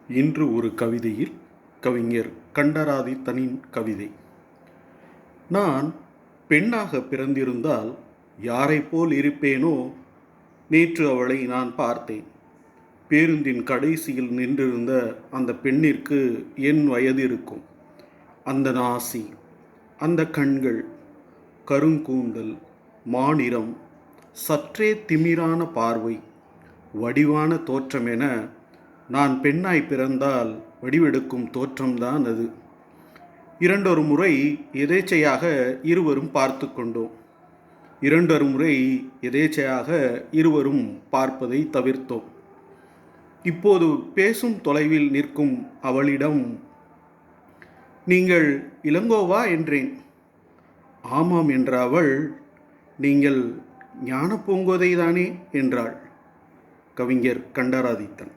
இன்று ஒரு கவிதையில் கவிஞர் கண்டராதித்தனின் கவிதை. நான் பெண்ணாக பிறந்திருந்தால் யாரைப் போல் இருப்பேனோ? நேற்று அவளை நான் பார்த்தேன். பேருந்தின் கடைசியில் நின்றிருந்த அந்த பெண்ணிற்கு என் வயது இருக்கும். அந்த நாசி, அந்த கண்கள், கருங்கூந்தல், மாநிறம், சற்றே திமிரான பார்வை, வடிவான தோற்றம் என நான் பெண்ணாய் பிறந்தால் வடிவெடுக்கும் தோற்றம்தான் அது. இரண்டொரு முறை எதேச்சையாக இருவரும் பார்த்து கொண்டோம். இரண்டொரு முறை எதேச்சையாக இருவரும் பார்ப்பதை தவிர்த்தோம். இப்போது பேசும் தொலைவில் நிற்கும் அவளிடம், நீங்கள் இளங்கோவா என்றேன். ஆமாம் என்ற அவள், நீங்கள் ஞான பூங்கோதை தானே என்றாள். கவிஞர் கண்டராதித்தன்.